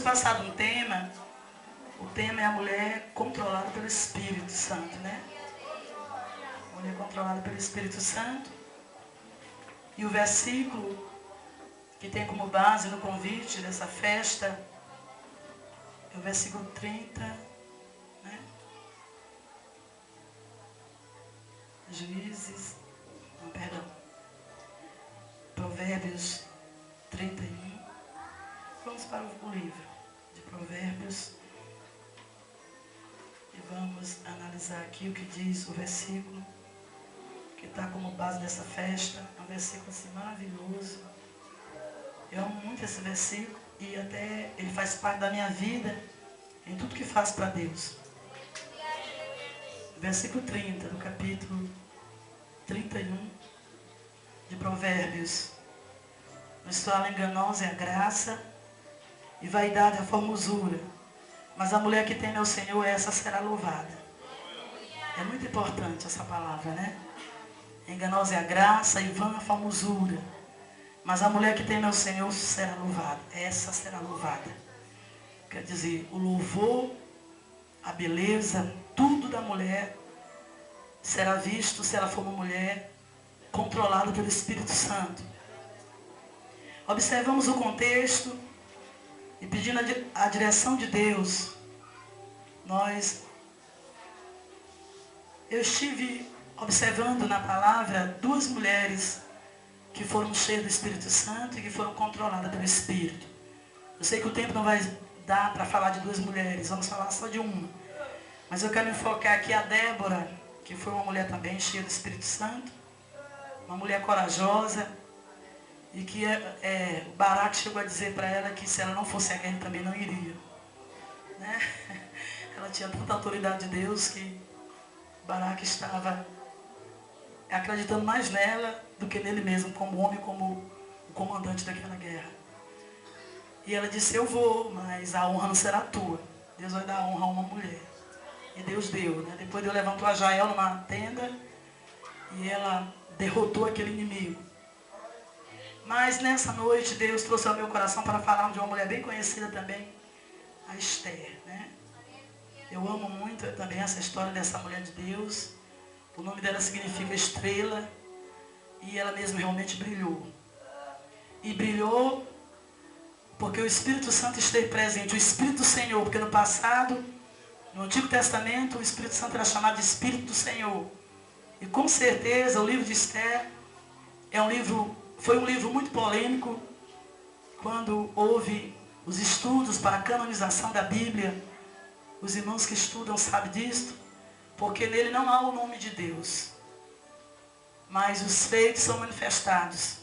Passado um tema, o tema é a mulher controlada pelo Espírito Santo, né? Mulher controlada pelo Espírito Santo. E o versículo que tem como base no convite dessa festa é o versículo 30, né? Juízes, não, perdão, Provérbios 31. Vamos para o livro de Provérbios e vamos analisar aqui o que diz o versículo que está como base dessa festa. É um versículo assim, maravilhoso. Eu amo muito esse versículo e até ele faz parte da minha vida em tudo que faço para Deus. Versículo 30 do capítulo 31 de Provérbios. Nos fala: enganosa é a graça e vaidade a formosura, mas a mulher que teme ao Senhor, essa será louvada. É muito importante essa palavra, né? Enganosa é a graça e vã a formosura, mas a mulher que teme ao Senhor será louvada. Essa será louvada. Quer dizer, o louvor, a beleza, tudo da mulher será visto se ela for uma mulher controlada pelo Espírito Santo. Observamos o contexto e pedindo a direção de Deus, eu estive observando na palavra duas mulheres que foram cheias do Espírito Santo e que foram controladas pelo Espírito. Eu sei que o tempo não vai dar para falar de duas mulheres, vamos falar só de uma. Mas eu quero me focar aqui a Débora, que foi uma mulher também cheia do Espírito Santo, uma mulher corajosa, e que Baraque chegou a dizer para ela que se ela não fosse a guerra também não iria, né? Ela tinha tanta autoridade de Deus que Baraque estava acreditando mais nela do que nele mesmo, como homem, como o comandante daquela guerra. E ela disse: eu vou, mas a honra não será tua. Deus vai dar honra a uma mulher. E Deus deu, né? Depois Deus levantou a Jael numa tenda e ela derrotou aquele inimigo. Mas nessa noite Deus trouxe ao meu coração para falar de uma mulher bem conhecida também, a Esther, né? Eu amo muito também essa história dessa mulher de Deus. O nome dela significa estrela e ela mesma realmente brilhou. E brilhou porque o Espírito Santo esteve presente, o Espírito do Senhor, porque no passado, no Antigo Testamento, o Espírito Santo era chamado de Espírito do Senhor. E com certeza o livro de Esther foi um livro muito polêmico. Quando houve os estudos para a canonização da Bíblia, os irmãos que estudam sabem disto, porque nele não há o nome de Deus, mas os feitos são manifestados.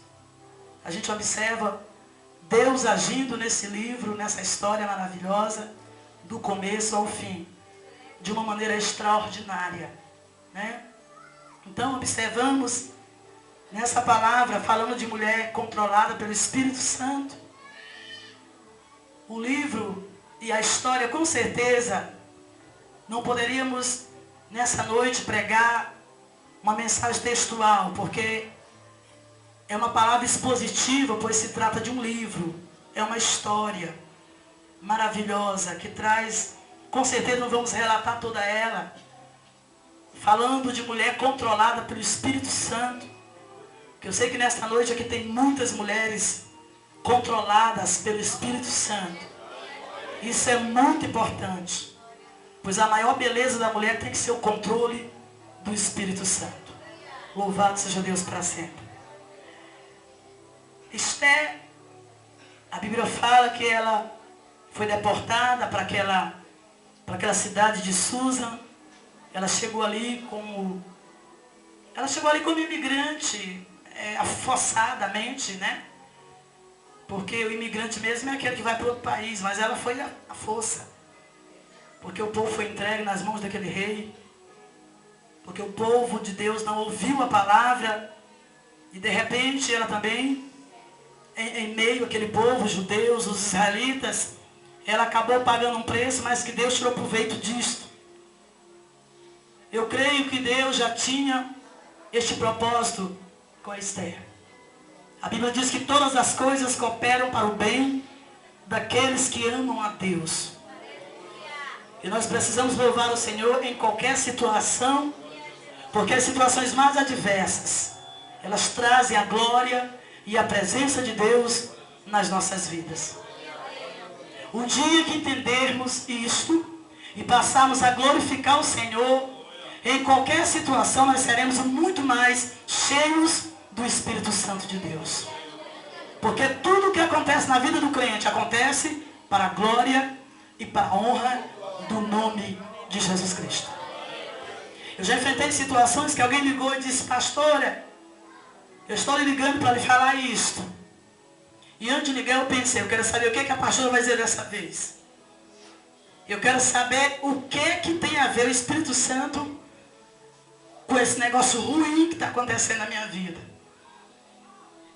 A gente observa Deus agindo nesse livro, nessa história maravilhosa, do começo ao fim, de uma maneira extraordinária, né? Então observamos nessa palavra, falando de mulher controlada pelo Espírito Santo, o livro e a história, com certeza, não poderíamos nessa noite pregar uma mensagem textual, porque é uma palavra expositiva, pois se trata de um livro, é uma história maravilhosa, que traz, com certeza não vamos relatar toda ela, falando de mulher controlada pelo Espírito Santo, que eu sei que nesta noite aqui tem muitas mulheres controladas pelo Espírito Santo. Isso é muito importante, pois a maior beleza da mulher tem que ser o controle do Espírito Santo. Louvado seja Deus para sempre. Esther, a Bíblia fala que ela foi deportada para aquela cidade de Susa. Ela chegou ali como imigrante, forçadamente, né? Porque o imigrante mesmo é aquele que vai para outro país, mas ela foi à força. Porque o povo foi entregue nas mãos daquele rei. Porque o povo de Deus não ouviu a palavra. E de repente ela também, em meio àquele povo, os judeus, os israelitas, ela acabou pagando um preço, mas que Deus tirou proveito disto. Eu creio que Deus já tinha este propósito com a Esther. A Bíblia diz que todas as coisas cooperam para o bem daqueles que amam a Deus. E nós precisamos louvar o Senhor em qualquer situação, porque as situações mais adversas, elas trazem a glória e a presença de Deus nas nossas vidas. O dia que entendermos isto e passarmos a glorificar o Senhor, em qualquer situação nós seremos muito mais cheios do Espírito Santo de Deus. Porque tudo o que acontece na vida do crente acontece para a glória e para a honra do nome de Jesus Cristo. Eu já enfrentei situações que alguém ligou e disse: pastora, eu estou lhe ligando para lhe falar isto. E antes de ligar eu pensei, eu quero saber o que a pastora vai dizer dessa vez. Eu quero saber o que tem a ver o Espírito Santo com esse negócio ruim que está acontecendo na minha vida.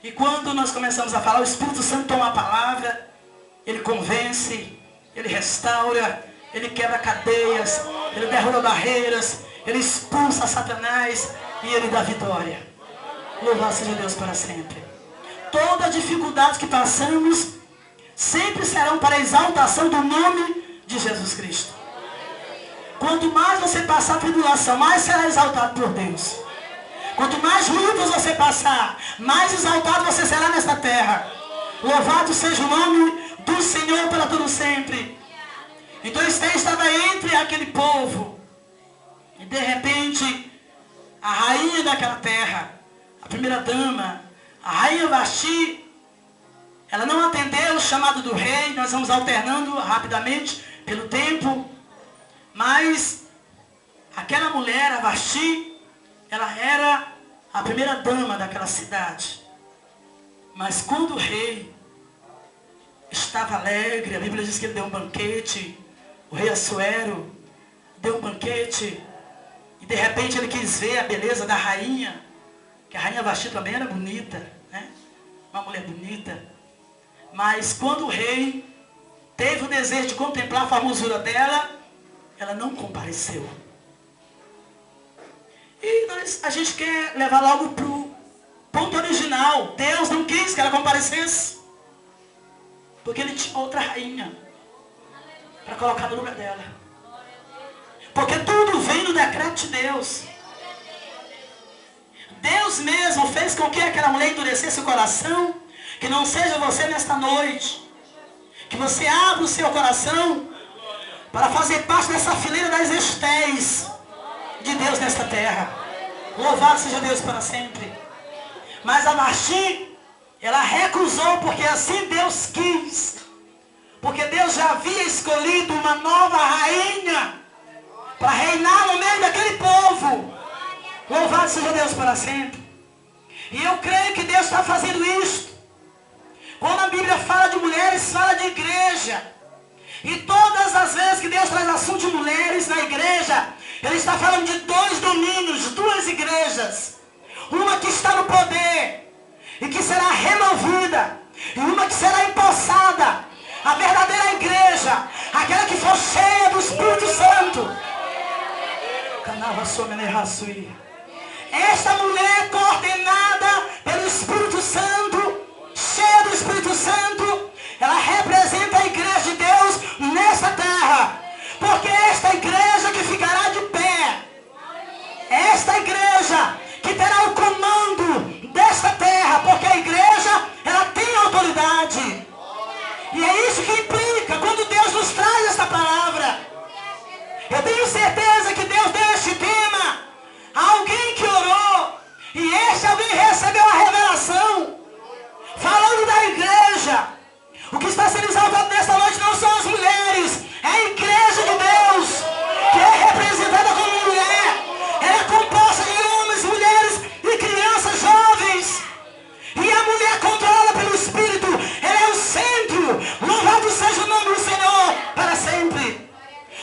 E quando nós começamos a falar, o Espírito Santo toma a palavra, ele convence, ele restaura, ele quebra cadeias, ele derruba barreiras, ele expulsa Satanás e ele dá vitória. Louvado seja Deus para sempre. Toda dificuldade que passamos sempre serão para a exaltação do nome de Jesus Cristo. Quanto mais você passar tribulação, mais será exaltado por Deus. Quanto mais lutas você passar, mais exaltado você será nesta terra. Louvado seja o nome do Senhor para todo sempre. Então Esther estava entre aquele povo. E de repente, a rainha daquela terra, a primeira dama, a rainha Vasti, ela não atendeu o chamado do rei. Nós vamos alternando rapidamente pelo tempo. Mas aquela mulher, a Vasti, ela era a primeira dama daquela cidade. Mas quando o rei estava alegre, a Bíblia diz que ele deu um banquete, o rei Assuero deu um banquete, e de repente ele quis ver a beleza da rainha, que a rainha Vasti também era bonita, né? Uma mulher bonita. Mas quando o rei teve o desejo de contemplar a formosura dela, ela não compareceu. E a gente quer levar logo para o ponto original. Deus não quis que ela comparecesse, porque ele tinha outra rainha para colocar no lugar dela. Porque tudo vem no decreto de Deus. Deus mesmo fez com que aquela mulher endurecesse o coração. Que não seja você nesta noite. Que você abra o seu coração para fazer parte dessa fileira das Estéis de Deus nesta terra. Louvado seja Deus para sempre. Mas a Vasti, ela recusou, porque assim Deus quis. Porque Deus já havia escolhido uma nova rainha para reinar no meio daquele povo. Louvado seja Deus para sempre. E eu creio que Deus está fazendo isso. Quando a Bíblia fala de mulheres, fala de igreja. E todas as vezes que Deus traz assunto de mulheres na igreja, Ele está falando de dois domínios, duas igrejas. Uma que está no poder e que será removida, e uma que será empossada. A verdadeira igreja, aquela que for cheia do Espírito Santo. Esta mulher coordenada pelo Espírito Santo, cheia do Espírito Santo, ela representa a igreja de Deus nesta terra. Porque esta igreja que ficará de pé, esta igreja que terá o comando desta terra, porque a igreja, ela tem autoridade. E é isso que implica quando Deus nos traz esta palavra. Eu tenho certeza que Deus deu este tema a alguém que orou, e este alguém recebeu a revelação, falando da igreja. O que está sendo exaltado nesta noite não são as mulheres, é a igreja de Deus, que é representada como mulher. Ela é composta de homens, mulheres e crianças jovens. E a mulher controlada pelo Espírito, ela é o centro. Louvado seja o nome do Senhor para sempre.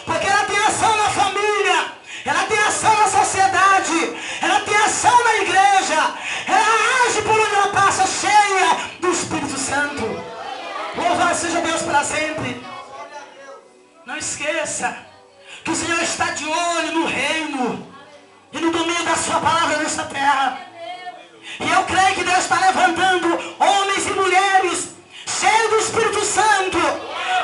Porque ela tem ação na família, ela tem ação na sociedade, ela tem ação na igreja. Ela age por onde ela passa, cheia do Espírito Santo. Louvado seja Deus para sempre. Não esqueça que o Senhor está de olho no reino e no domínio da sua palavra nesta terra. E eu creio que Deus está levantando homens e mulheres cheio do Espírito Santo,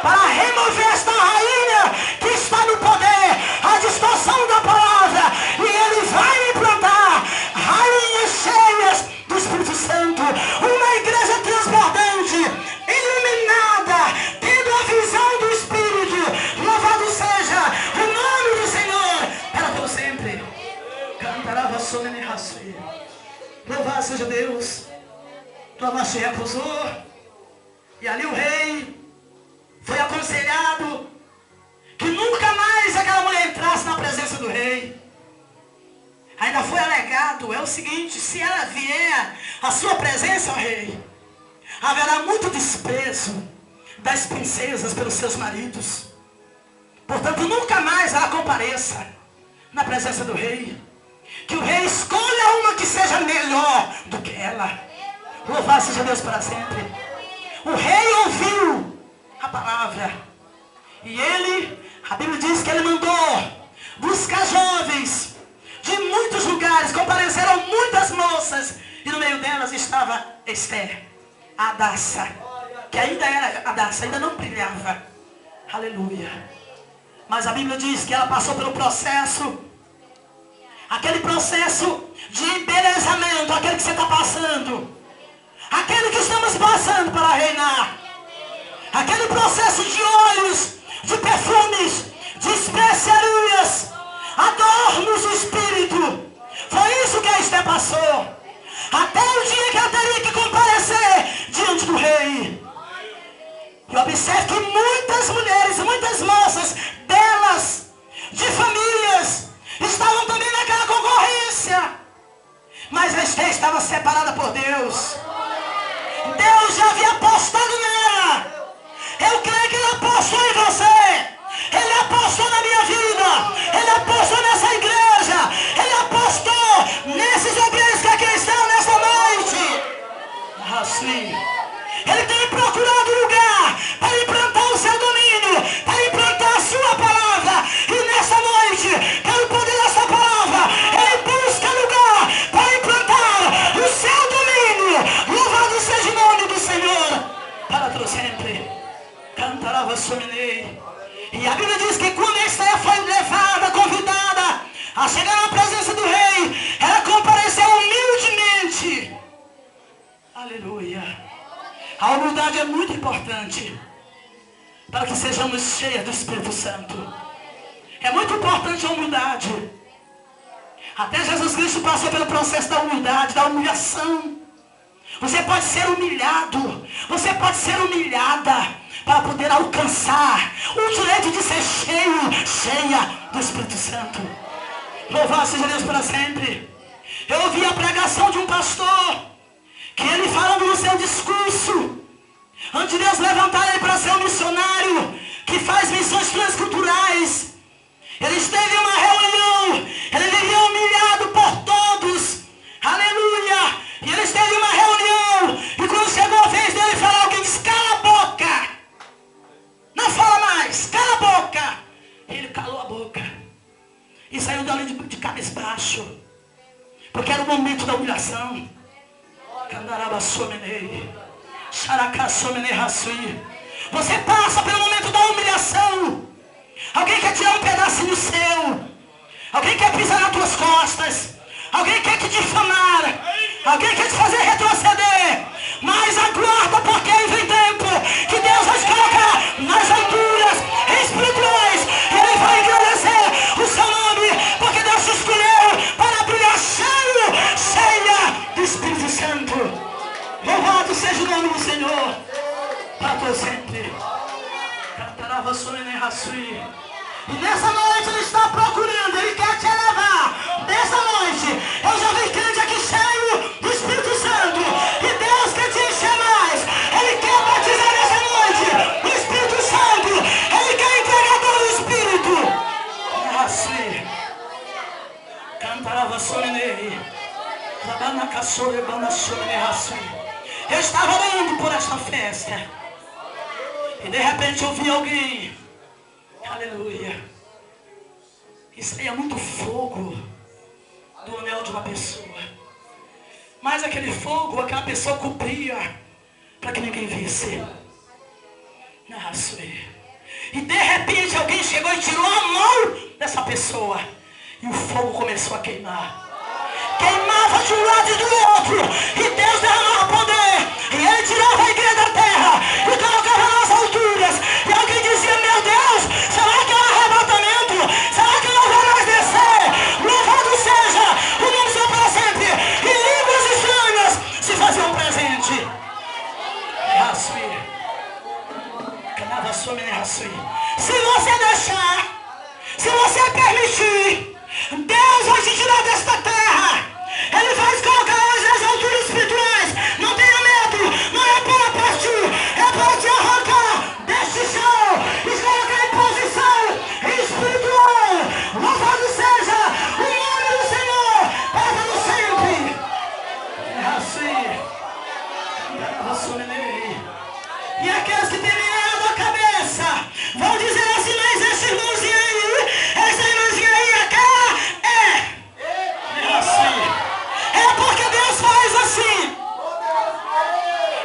para remover esta rainha que está no poder, a distorção da palavra, e ele vai implantar rainhas cheias do Espírito Santo, uma igreja transbordante, iluminada, tendo a visão do Espírito. Louvado seja o nome do Senhor para todo sempre. Cantarava sobre raci. Louvado seja Deus. Tomaste recusou, e ali o rei foi aconselhado que nunca mais aquela mulher entrasse na presença do rei. Ainda foi alegado, é o seguinte: se ela vier à sua presença, ó rei, haverá muito desprezo das princesas pelos seus maridos. Portanto, nunca mais ela compareça na presença do rei. Que o rei escolha uma que seja melhor do que ela. Louvado seja Deus para sempre. O rei ouviu a palavra. E ele, a Bíblia diz que ele mandou buscar jovens de muitos lugares. Compareceram muitas moças. E no meio delas estava Esther, a Hadassah, que ainda era Hadassah, ainda não brilhava. Aleluia. Mas a Bíblia diz que ela passou pelo processo, aquele processo de embelezamento, aquele que você está passando, aquele que estamos passando para reinar, aquele processo de óleos, de perfumes, de especiarias, adornos do Espírito. Foi isso que a Esther passou, até o dia que ela teria que comparecer diante do rei. E observe que muitas mulheres, muitas moças delas, de famílias, estavam também naquela concorrência. Mas a Esther estava separada por Deus. Deus já havia apostado nela. Eu creio que Ele apostou em você. Ele apostou na minha vida. Ele apostou nessa igreja. Ele apostou nesses obreiros que aqui estão nesta noite. Assim, Ele tem procurado lugar para implantar o seu domínio, para implantar a sua palavra. E nessa noite, pelo poder dessa palavra, Ele busca lugar para implantar o seu domínio. Louvado seja o nome do Senhor para todo sempre. Cantarava somenei. E a Bíblia diz que quando Esther foi levada, convidada a chegar na presença do rei, ela compareceu humildemente. Aleluia. A humildade é muito importante para que sejamos cheios do Espírito Santo. É muito importante a humildade. Até Jesus Cristo passou pelo processo da humildade, da humilhação. Você pode ser humilhado, você pode ser humilhada para poder alcançar o direito de ser cheia do Espírito Santo. Louvado seja Deus para sempre. Eu ouvi a pregação de um pastor, que ele falando no seu discurso, antes de Deus levantar ele para ser um missionário, que faz missões transculturais, ele esteve em uma reunião, ele vivia humilhado por todos, aleluia, e ele esteve em uma reunião, e quando chegou a vez dele falar, alguém disse: cala a boca, não fala mais, cala a boca. Ele calou a boca, e saiu dali de cabeça baixo, porque era o momento da humilhação. Você passa pelo momento da humilhação. Alguém quer tirar um pedacinho seu, alguém quer pisar nas tuas costas, alguém quer te difamar, alguém quer te fazer retroceder. Mas aguarda, porque aí vem tempo que Deus vai te colocar nas alturas espirituais, e Ele vai engrandecer o seu nome, porque Deus te escolheu para brilhar cheia do Espírito Santo. Louvado seja o nome do Senhor para todo sempre. E nessa noite Ele está procurando, Ele quer te elevar. Nessa noite eu já vi crente aqui cheio do Espírito Santo, e Deus quer te encher mais. Ele quer batizar nessa noite o Espírito Santo. Ele quer entregar todo o Espírito. Eu estava orando por esta festa, e de repente eu vi alguém, aleluia, e saía muito fogo do anel de uma pessoa. Mas aquele fogo, aquela pessoa cobria para que ninguém visse. E de repente alguém chegou e tirou a mão dessa pessoa. E o fogo começou a queimar. Queimava de um lado e do outro. E Deus derramava poder. E Ele tirava a igreja da terra e colocava nas alturas. E alguém dizia, meu Deus, será que é um arrebatamento? Será que não vai mais descer? Louvado seja o nome do Senhor para sempre. E línguas estranhas se faziam presente. Se você deixar, se você permitir, Deus vai te tirar desta terra. Ele vai colocar nas alturas espirituais. Não tenha medo, não é para partir, é para te arrancar deste chão e te colocar em posição espiritual. Louvado seja o nome do Senhor para todo sempre. E aqueles que têm medo a cabeça vão dizer assim, mas esse irmãozinho aí, essa irmãzinha aí, aquela é porque Deus faz assim.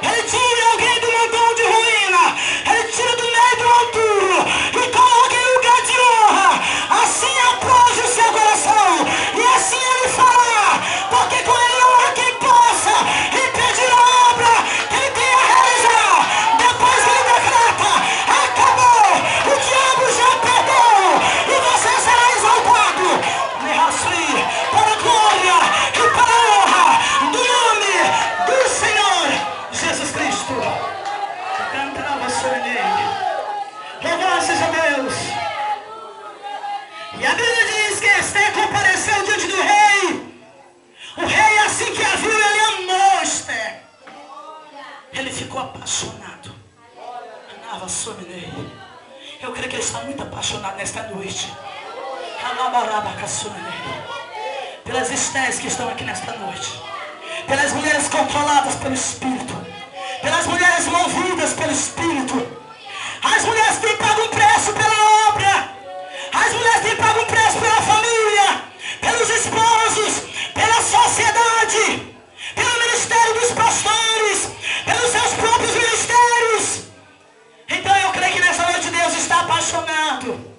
Ele tira alguém do montão de ruína, Ele tira do meio do monturo e coloca em lugar de honra. Assim aprouve o seu coração e assim Ele fará, porque com Ele não há quem possa impedir a obra que Ele tem a realizar. Depois que Ele decreta, acabou, o diabo já perdeu e você será exaltado para a glória e para a honra do nome do Senhor Jesus Cristo. Louvado seja Deus. E a Bíblia diz que Esther compareceu diante do rei. O rei, assim que a viu, ele amou Esther. Ele ficou apaixonado. Eu creio que ele está muito apaixonado nesta noite. Pelas Estés que estão aqui nesta noite. Pelas mulheres controladas pelo Espírito. Pelas mulheres movidas pelo Espírito. As mulheres têm pago um preço pela obra. As mulheres têm pago um preço pela família. Pelos esposos. Pela sociedade. Pelo ministério dos pastores. Pelos seus próprios ministérios. Então eu creio que nessa noite Deus está apaixonado.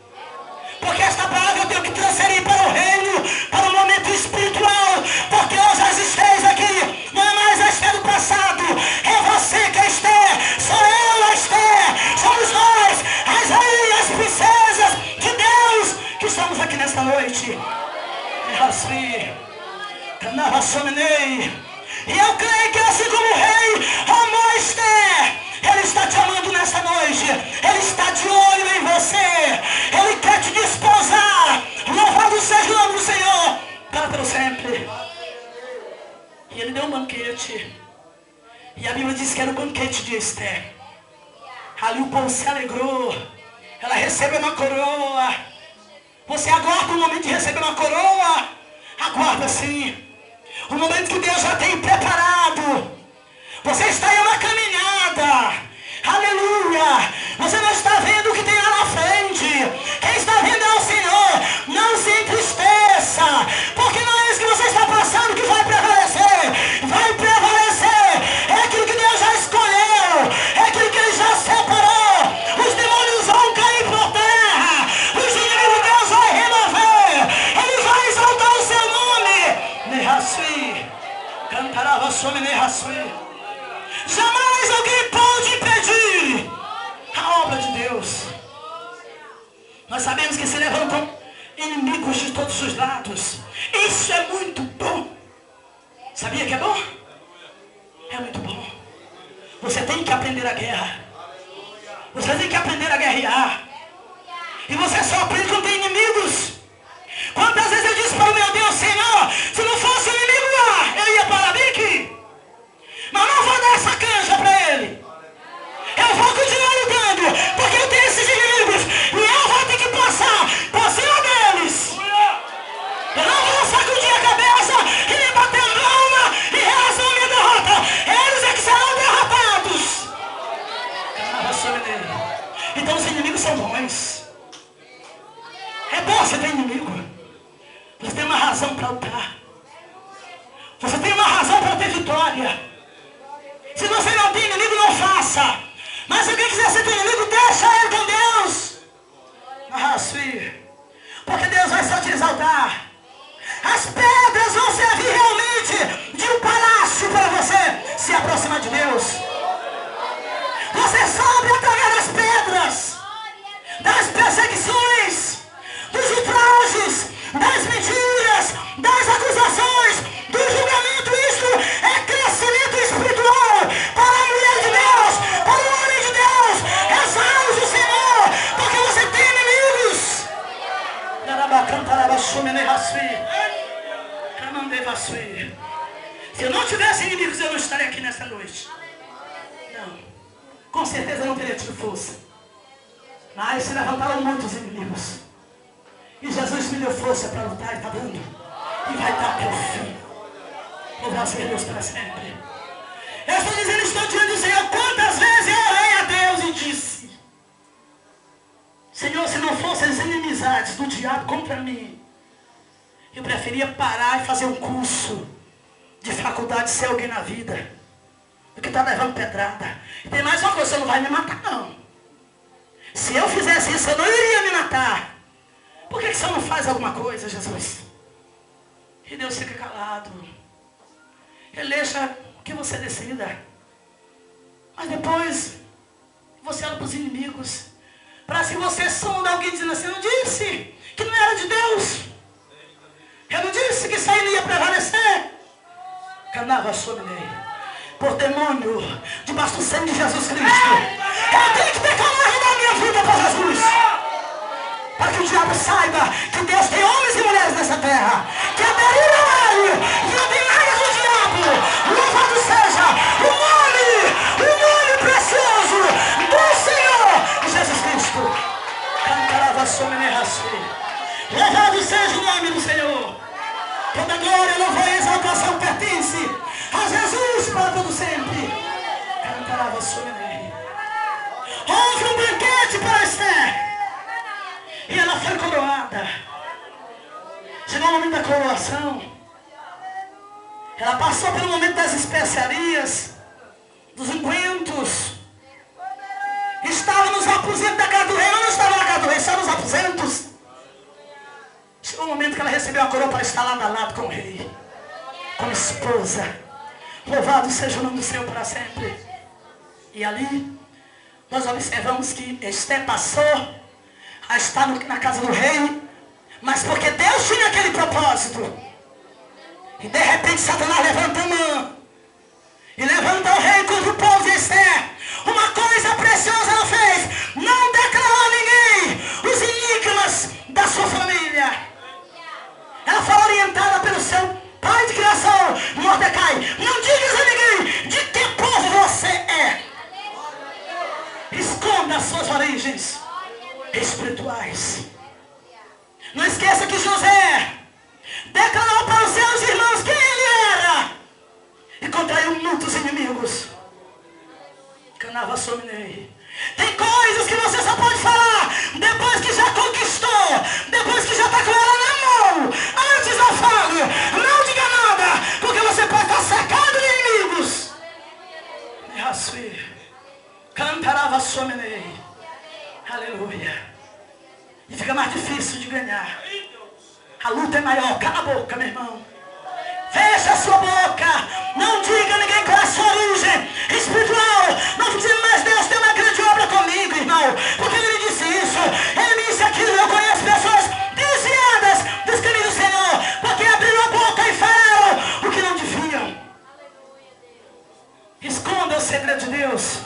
Porque esta palavra eu tenho que transferir para o reino, para o momento espiritual. Porque hoje as Estés aqui não é mais a Esther do passado. É você que é Esther, sou eu a Esther, somos nós, as rainhas, princesas de Deus, que estamos aqui nesta noite. E eu creio que assim como o rei amou Esther, Ele está te amando nessa noite. Ele está de olho em você. Ele quer te desposar. Louvado seja o nome do Senhor para todo sempre. E Ele deu um banquete. E a Bíblia diz que era o banquete de Esther. Ali o povo se alegrou. Ela recebeu uma coroa. Você aguarda o momento de receber uma coroa? Aguarda sim. O momento que Deus já tem preparado. Você está em uma caminhada. Aleluia. Você não está vendo o que tem lá na frente. Quem está vendo é o Senhor. Não se entristeça. Porque não é isso que você está passando que vai prevalecer. Vai prevalecer. É aquilo que Deus já escolheu. É aquilo que Ele já separou. Os demônios vão cair por terra. Os inimigos de Deus vão remover. Ele vai exaltar o seu nome. Cantarava sobre jamais alguém pode impedir a obra de Deus. Nós sabemos que se levantam inimigos de todos os lados. Isso é muito bom. Sabia que é bom? É muito bom. Você tem que aprender a guerra. Você tem que aprender a guerrear. E você só aprende quando tem inimigos. Quantas vezes eu disse para o meu Deus, Senhor, se não fosse o inimigo lá, eu ia para Bique. Mas não vou dar essa canja para ele. Eu vou continuar lutando, porque eu tenho esses inimigos. E eu vou ter que passar por cima deles. Eu não vou sacudir a cabeça e me bater a palma em relação à minha derrota. Eles é que serão derrotados. Então os inimigos são bons. É bom você ter inimigo. Você tem uma razão para lutar. Você tem uma razão para ter vitória. Se você não tem inimigo, não faça. Mas se alguém quiser ser teu inimigo, deixa ele com Deus. Porque Deus vai só te exaltar. As pedras vão servir realmente de um palácio para você se aproximar de Deus. Você sobe através das pedras, das perseguições, dos ultrajes, das mentiras, das acusações, do julgamento. Isso é crescimento espiritual para a mulher de Deus, para o homem de Deus. Exalte o Senhor, porque você tem inimigos. Se eu não tivesse inimigos, eu não estaria aqui nessa noite. Não, com certeza eu não teria tido força. Mas se levantaram muitos inimigos. E Jesus me deu força para lutar e está dando. E vai dar até o fim. Louvado seja Deus para sempre. Eu estou dizendo, estou diante do Senhor. Quantas vezes eu orei a Deus e disse: Senhor, se não fossem as inimizades do diabo contra mim, eu preferia parar e fazer um curso de faculdade, ser alguém na vida, do que estar levando pedrada. E tem mais uma coisa, você não vai me matar não. Se eu fizesse isso, eu não iria me matar. Por que você não faz alguma coisa, Jesus? E Deus fica calado. Ele deixa que você decida. Mas depois, você olha para os inimigos. Parece que você sonda alguém dizendo assim: eu não disse que não era de Deus. Eu não disse que isso aí não ia prevalecer. Canava sobre ele. Por demônio, debaixo do sangue de Jesus Cristo, eu tenho que ter coragem da minha vida para Jesus. Para que o diabo saiba que Deus tem homens e mulheres nessa terra que aderiram a ele e ordenaram do diabo. Louvado seja o nome precioso do Senhor Jesus Cristo. Cantarava sobre ele. Louvado seja o nome do Senhor. Toda glória, louvor e exaltação pertence a Jesus para todo sempre. Cantarava sobre ele. Houve um banquete para Esther. E ela foi coroada. Chegou o momento da coroação. Ela passou pelo momento das especiarias, dos ungüentos. Estava nos aposentos da casa do rei. Ela não estava na casa do rei, estava nos aposentos. Chegou o momento que ela recebeu a coroa para estar lado a lado com o rei, como esposa. Louvado seja o nome do Senhor para sempre. E ali nós observamos que Esther passou a estar na casa do rei, mas porque Deus tinha aquele propósito. E de repente Satanás levanta a mão e levanta o rei contra o povo de Esther. Uma coisa preciosa ela fez: não declarou a ninguém os enigmas da sua família. Ela foi orientada pelo seu pai de criação, Mordecai: não digas a ninguém de que povo você é. Esconda as suas origens espirituais. Não esqueça que José declarou para os seus irmãos quem ele era e contraiu muitos inimigos. Canava sobre ele. Tem coisas que você só pode falar depois que já conquistou, depois que já está com ela na mão. Antes não fale, não diga nada, porque você pode estar cercado de inimigos. Cantarava sobre ele. Aleluia. E fica mais difícil de ganhar. A luta é maior. Cala a boca, meu irmão. Fecha a sua boca. Não diga a ninguém qual é a sua origem espiritual. Não fique dizendo: mas Deus tem uma grande obra comigo, irmão. Porque ele me disse isso, ele me disse aquilo. Eu conheço pessoas desviadas dos caminhos do Senhor, porque abriram a boca e falaram o que não deviam. Esconda o segredo de Deus.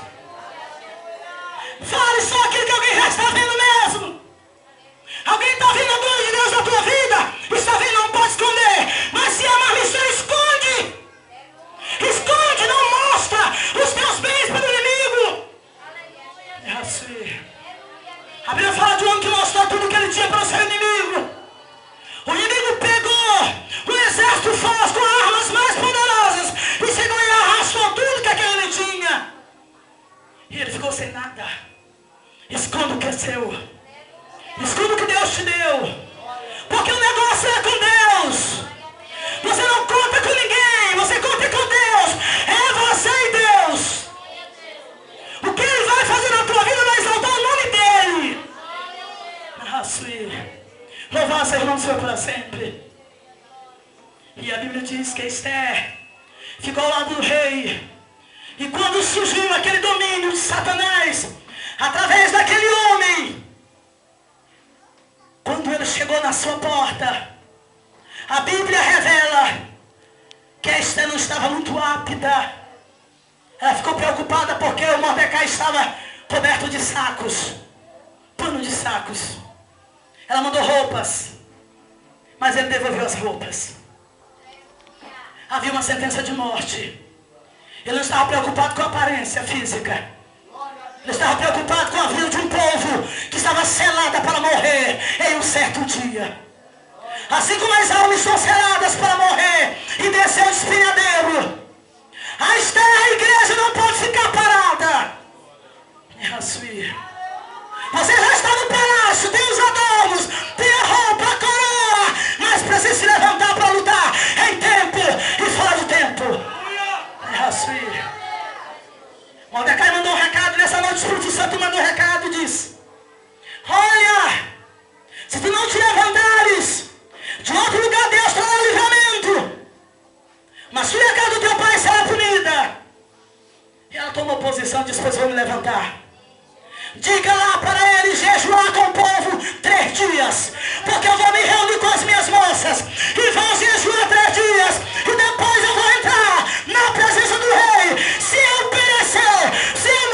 Fale só aquilo que alguém já está vendo mesmo. Alguém está vendo a glória de Deus na tua vida? Está vendo, não pode esconder. Mas se amar missão, esconde. Esconde, não mostra os teus bens para o inimigo. É assim. Louvado seja o nome do Senhor para sempre. E a Bíblia diz que Esther ficou ao lado do rei. E quando surgiu aquele domínio de Satanás, através daquele homem, quando ele chegou na sua porta, a Bíblia revela que a Esther não estava muito apta. Ela ficou preocupada porque o Mordecai estava coberto de sacos, pano de sacos. Ela mandou roupas, mas ele devolveu as roupas. Havia uma sentença de morte. Ele não estava preocupado com a aparência física. Ele estava preocupado com a vida de um povo que estava selada para morrer em um certo dia. Assim como as almas são seladas para morrer e descer o espinhadeiro, a Esther, a igreja não pode ficar parada. Você já está no palácio, tem os adornos, tem a roupa, a coroa, mas precisa se levantar para lutar em tempo e fora de tempo. Mordecai mandou um recado, nessa noite o Espírito Santo mandou um recado e disse: olha, se tu não te levantares, de outro lugar Deus trará livramento, mas tu e a casa do teu pai será punida. E ela tomou posição e disse: pois vou me levantar. Diga lá para ele jejuar com o povo 3 dias, porque eu vou me reunir com as minhas moças e vou jejuar 3 dias, e depois eu vou entrar na presença do rei. Se eu perecer, se eu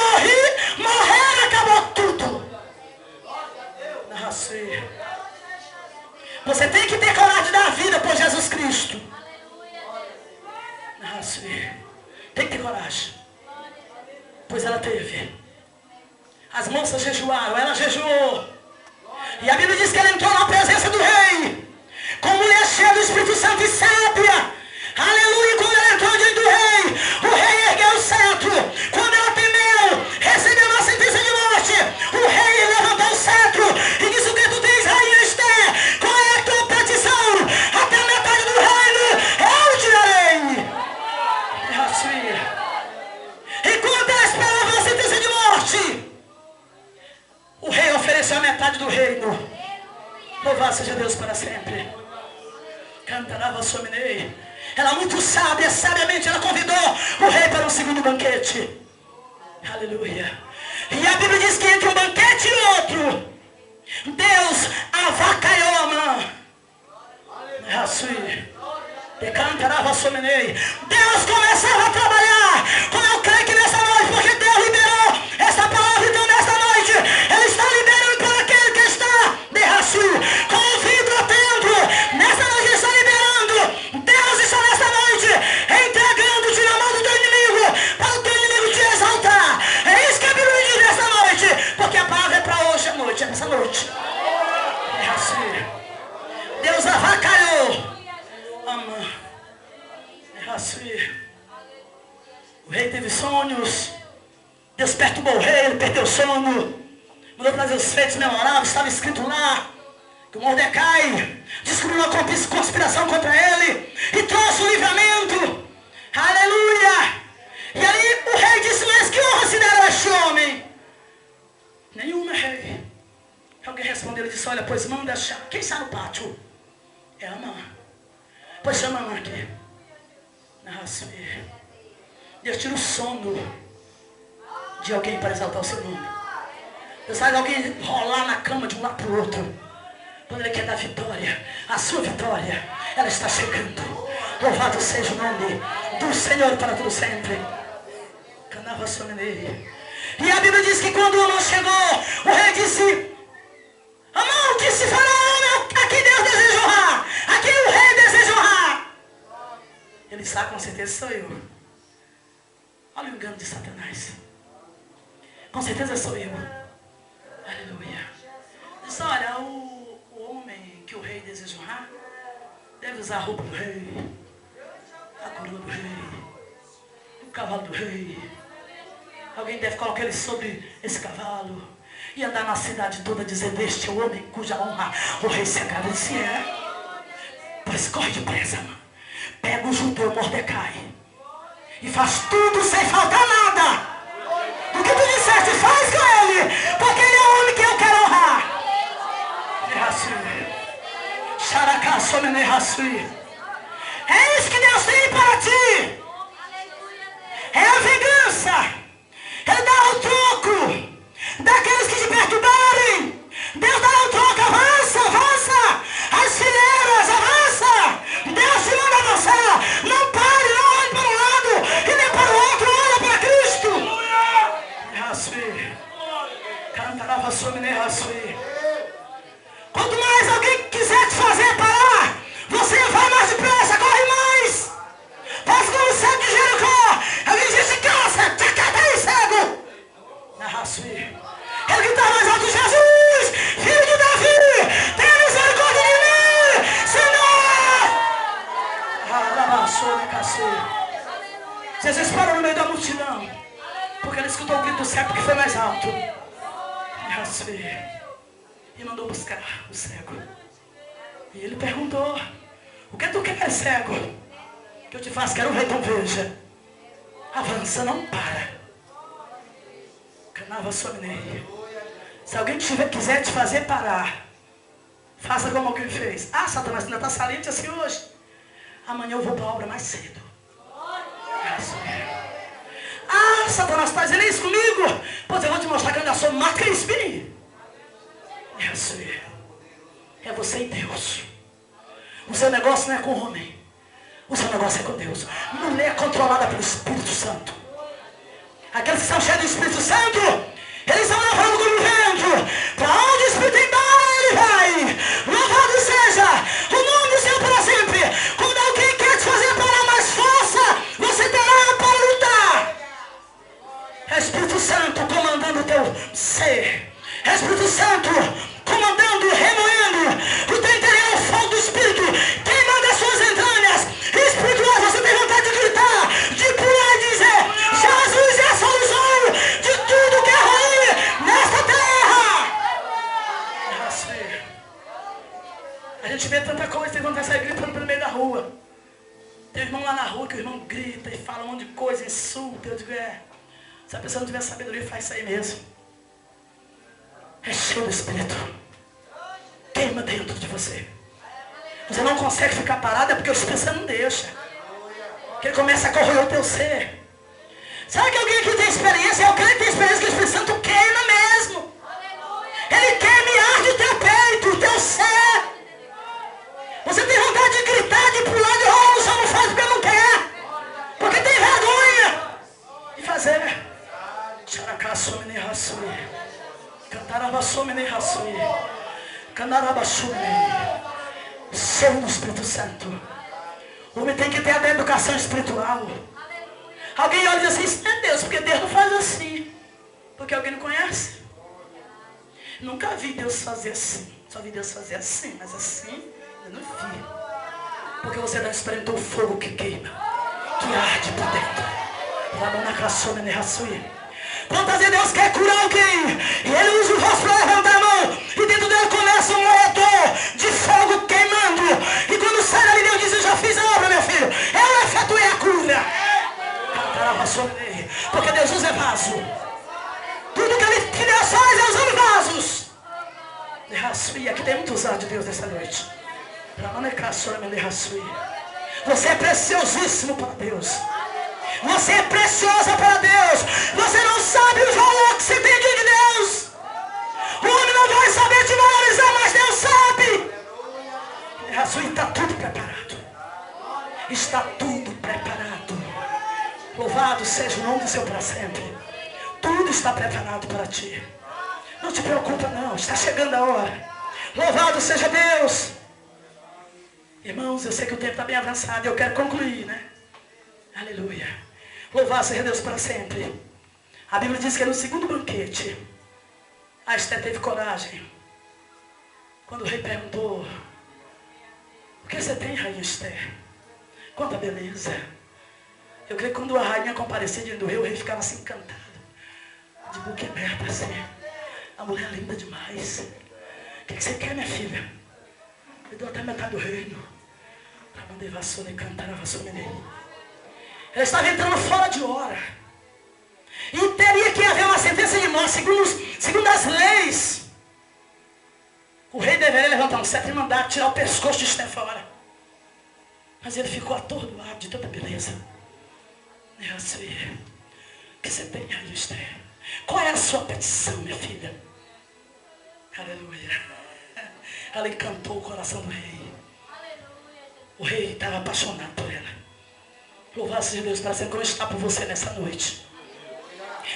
morrer, acabou tudo. Você tem que ter coragem de dar vida por Jesus Cristo. Tem que ter coragem. Pois ela teve. As moças jejuaram, ela jejuou. E a Bíblia diz que ela entrou na presença do rei, com mulher cheia do Espírito Santo e sábia. Aleluia, quando ela entrou diante do rei, o rei ergueu o cetro. Quando ela temeu, recebeu uma sentença de morte, o rei levantou o cetro e disse: o que tu tens, rainha Esther? Qual é a tua petição? Até a metade do reino eu te darei. Enquanto ela esperava a sentença de morte, o rei ofereceu a metade do reino. Louvado seja Deus para sempre. Cantarava sominei. Ela muito sábia, sabiamente ela convidou o rei para um segundo banquete. Aleluia. E a Bíblia diz que entre um banquete e outro, Deus avacalhou a mão. Cantarava sominei. Deus começava a trabalhar. Como eu creio que nessa noite, porque Deus liberou essa palavra, então nessa noite Ele está liberando para aquele que está com o vidro atento. Nessa noite Ele está liberando. Deus está nessa noite entregando-te na mão do teu inimigo, para o teu inimigo te exaltar. É isso que a Bíblia diz nessa noite, porque a palavra é para hoje à noite, é nessa noite. Deus avacalhou. O rei teve sonhos. Deus perturbou o rei, ele perdeu o sono. Mandou trazer os feitos memoráveis. Estava escrito lá que o Mordecai descobriu uma conspiração contra ele e trouxe o livramento. Aleluia. E ali o rei disse: mas que honra se deram a este homem? Nenhuma, rei. Alguém respondeu e disse: olha, pois manda achar. Quem está no pátio? É a Amã. Pois chama a Amã aqui. Deus tira o sono de alguém para exaltar o seu nome. Deus faz alguém rolar na cama de um lado para o outro, quando Ele quer dar vitória. A sua vitória, ela está chegando. Louvado seja o nome do Senhor para todo sempre. E a Bíblia diz que quando o Amã chegou, o rei disse: Amã, que se fará, aqui Deus deseja honrar, aqui o rei deseja honrar. Ele sabe, com certeza sou eu. Olha o engano de Satanás. Com certeza sou eu. Aleluia. Diz: olha, o homem que o rei deseja honrar deve usar a roupa do rei, a coroa do rei, o cavalo do rei. Alguém deve colocar ele sobre esse cavalo e andar na cidade toda dizendo: este é o homem cuja honra o rei se agrada. Se é, pois corre depressa, mano. Pega o judeu Mordecai e faz tudo sem faltar nada. O que tu disseste, faz com ele, porque ele é o homem que eu quero honrar. É isso que Deus tem para ti. É a vingança. Ele dá o troco daqueles que te perturbarem. Deus dá o troco. Avança, avança. As fileiras, avança. Deus te manda avançar. Não pare, não olhe para um lado e nem para o outro. Olha para Cristo. Quanto mais alguém quiser te fazer parar, você vai mais depressa, corre mais. Faz como o cego de Jericó. Alguém disse, cansa, tchacatai, cego. Ele gritou mais alto, Jesus, filho de Davi, tenha misericórdia de mim, Senhor. Jesus parou no meio da multidão, porque ele escutou o grito do cego que foi mais alto. E mandou buscar o cego. E ele perguntou, o que tu quer, cego? Que eu te faço, quero ver, então veja. Avança, não para. Canava sua meia. Se alguém quiser te fazer parar, faça como alguém fez. Ah, Satanás, ainda está saliente assim hoje. Amanhã eu vou para a obra mais cedo. Ah, Satanás, está dizendo isso comigo? Pois eu vou te mostrar que eu ainda sou mais que espinho. É você e Deus. O seu negócio não é com o homem. O seu negócio é com Deus. Mulher controlada pelo Espírito Santo. Aqueles que são cheios do Espírito Santo, eles vão levando como vento. Para onde o Espírito embora, ele vai. Louvado seja o nome do Senhor para sempre. Quando alguém quer te fazer parar mais força, você terá para lutar. É o Espírito Santo comandando o teu ser. É o Espírito Santo comandando, remoendo o teu interior, o fogo do Espírito, queimando as suas entranhas espirituais. Você tem vontade de gritar, de pular e dizer, Jesus é a solução de tudo que é ruim nesta terra. A gente vê tanta coisa, tem vontade de sair gritando pelo meio da rua. Tem um irmão lá na rua que o irmão grita e fala um monte de coisa, insulta. Eu digo, se a pessoa não tiver sabedoria, faz isso aí mesmo. É cheio do Espírito. Queima dentro de você. Você não consegue ficar parado, é porque o Espírito Santo não deixa. Que ele começa a corroer o teu ser. Sabe que alguém aqui tem experiência? Alguém que tem experiência que o Espírito Santo queima mesmo. Ele queima e arde o teu peito, o teu ser. Você tem vontade de gritar, de pular, de rolar, só não faz porque não quer. Porque tem vergonha de fazer. Ser no Espírito Santo. O homem tem que ter a educação espiritual. Alguém olha e diz assim, isso é Deus, porque Deus não faz assim. Porque alguém não conhece. Nunca vi Deus fazer assim. Só vi Deus fazer assim, mas assim eu não vi. Porque você não experimentou o fogo que queima, que arde por dentro. Quantas vezes Deus quer curar alguém e Ele usa o rosto para levantar a mão e dentro dele começa um motor de fogo queimando, e quando sai dali Deus diz, eu já fiz a obra, meu filho, eu efetuei a cura. Porque Deus usa vaso. Tudo que Deus faz é usando vasos. E aqui tem muito usado de Deus nessa noite. Você é preciosíssimo para Deus. Você é preciosa para Deus. Você não sabe o valor que você tem diante de Deus. O homem não vai saber te valorizar, mas Deus sabe. Está tudo preparado. Está tudo preparado. Louvado seja o nome do Senhor para sempre. Tudo está preparado para ti. Não te preocupa não, está chegando a hora. Louvado seja Deus. Irmãos, eu sei que o tempo está bem avançado. Eu quero concluir, né? Aleluia. Louvado seja Deus para sempre. A Bíblia diz que no segundo banquete, a Esther teve coragem. Quando o rei perguntou, o que você tem, rainha Esther? Quanta beleza. Eu creio que quando a rainha comparecia diante do rei, o rei ficava assim encantado. De boca aberta assim. A mulher é linda demais. O que você quer, minha filha? Eu dou até metade do reino. Ela estava entrando fora de hora. E teria que haver uma sentença de morte, segundo as leis. O rei rei deveria levantar um cetro e mandar tirar o pescoço de Esther fora. Mas ele ficou atordoado de tanta beleza. É assim. O que você tem aí, Esther? Qual é a sua petição, minha filha? Aleluia. Ela encantou o coração do rei. O rei estava apaixonado por ela. Louvado seja Deus para sempre, como está por você nessa noite.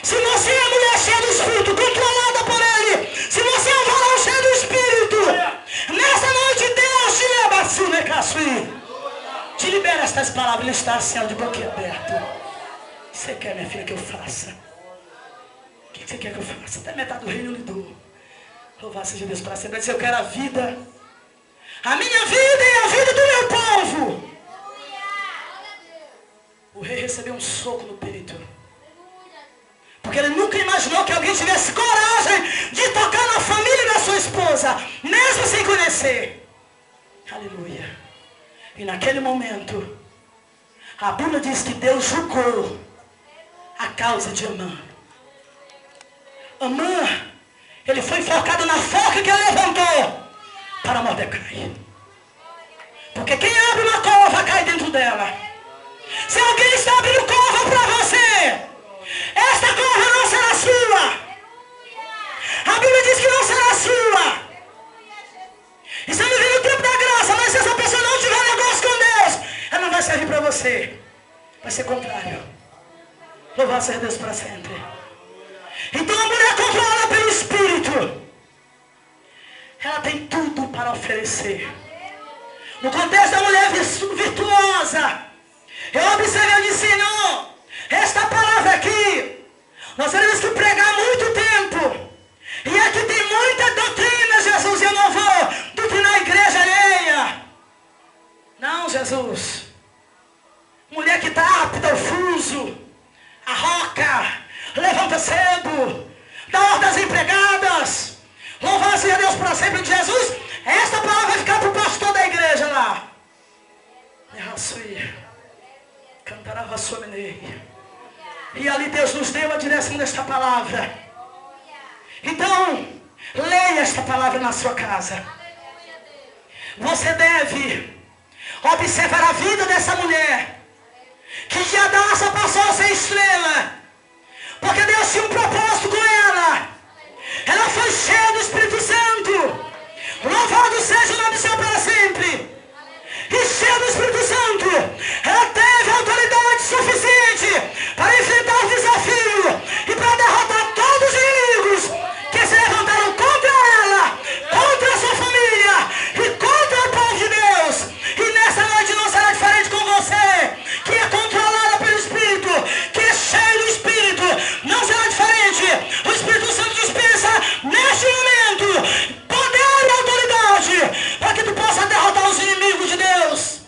Se você é mulher cheia do Espírito, controlada por Ele, se você é um varão cheio do Espírito, nessa noite Deus te leva assim, né, Caçuí? Te libera estas palavras, Ele está assim, de boquinha aberta. O que você quer, minha filha, que eu faça? O que você quer que eu faça? Até metade do reino eu lhe dou. Louvado seja Deus para sempre. Eu quero a vida, a minha vida e a vida do meu povo. O rei recebeu um soco no peito. Porque ele nunca imaginou que alguém tivesse coragem de tocar na família da sua esposa, mesmo sem conhecer. Aleluia. E naquele momento, a Bíblia diz que Deus julgou a causa de Amã. Amã, ele foi enforcado na forca que ele levantou para Mordecai. Porque quem abre uma cova cai dentro dela. Se alguém está abrindo cova para você, esta cova não será sua. A Bíblia diz que não será sua. Estamos vivendo o tempo da graça, mas se essa pessoa não tiver negócio com Deus, ela não vai servir para você. Vai ser contrário. Louvado seja Deus para sempre. Então a mulher controlada pelo Espírito, ela tem tudo para oferecer. No contexto da mulher virtuosa, eu observei, eu disse, Senhor, esta palavra aqui, nós temos que pregar muito tempo. E aqui tem muita doutrina, Jesus, e eu não vou doutrinar a igreja alheia. Não, Jesus. Mulher que está apta ao fuso, a roca, levanta cedo, dá ordem às empregadas. Louvado seja Deus para sempre de Jesus. Esta palavra vai ficar para o pastor da igreja lá. Cantará a sua menina. E ali Deus nos deu a direção desta palavra. Então, leia esta palavra na sua casa. Você deve observar a vida dessa mulher, que já dança passou a ser estrela, porque Deus tinha um propósito com ela. Ela foi cheia do Espírito Santo. Louvado seja o nome do Senhor para sempre. E cheia do Espírito Santo, ela teve autoridade suficiente para enfrentar o desafio e para derrotar todos os inimigos que se levantaram contra ela, contra a sua família e contra o povo de Deus. E nessa noite não será diferente com você, que é controlada pelo Espírito, que é cheio do Espírito. Não será diferente. O Espírito Santo dispensa neste momento poder e autoridade para que tu possa derrotar os inimigos de Deus.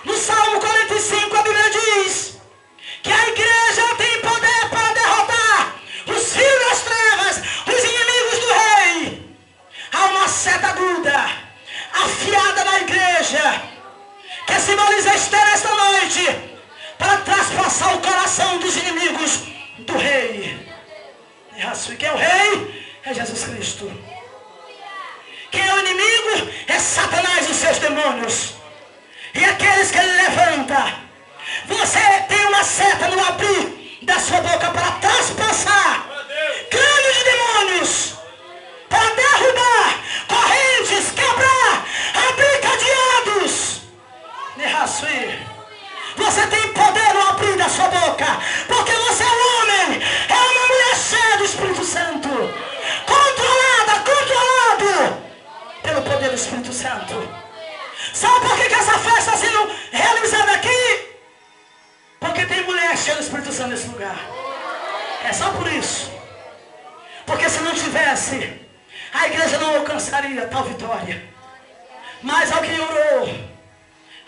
No Salmo 45 a Bíblia diz que a igreja tem poder para derrotar os filhos das trevas, os inimigos do rei. Há uma seta aguda, afiada na igreja, que simboliza Esther esta noite, para traspassar o coração dos inimigos do rei. E quem é o rei? É Jesus Cristo. Quem é o inimigo? É Satanás e os seus demônios. E aqueles que ele levanta. Você tem uma seta no abrir da sua boca para traspassar crânios de demônios, para derrubar correntes, quebrar, abrir cadeados. Você tem poder no abrir da sua boca, porque você é um homem, é uma mulher cheia do Espírito Santo, controlado pelo poder do Espírito Santo. Sabe por que essa festa está sendo realizada aqui? Porque tem mulher cheia do Espírito Santo nesse lugar. É só por isso. Porque se não tivesse, a igreja não alcançaria tal vitória. Mas alguém orou,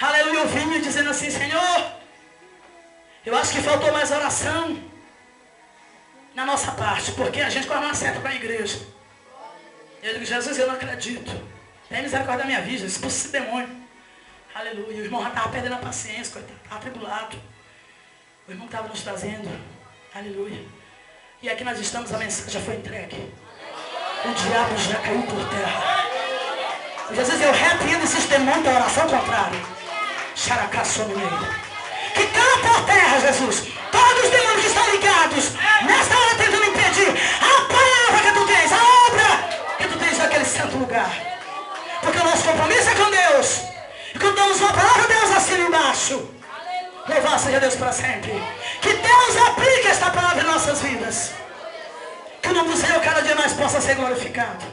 aleluia, eu vinha dizendo assim, Senhor, eu acho que faltou mais oração na nossa parte, porque a gente quase não acerta com a igreja. Eu digo, Jesus, eu não acredito. Tem misericórdia da minha vida, expulsa esse demônio. Aleluia. O irmão já estava perdendo a paciência, coitado, estava atribulado. O irmão estava nos trazendo. Aleluia. E aqui nós estamos, a mensagem já foi entregue. o diabo já caiu por terra. Jesus, eu repreendo esses demônios da oração contrária. Que cai por terra, Jesus. Todos os demônios que estão ligados, nesta hora tentando impedir a palavra que tu tens, a obra que tu tens naquele santo lugar. Porque o nosso compromisso é com Deus. E quando damos uma palavra, Deus assina embaixo. Louvado seja Deus para sempre. Que Deus aplique esta palavra em nossas vidas. Que o nome do Senhor cada dia mais possa ser glorificado.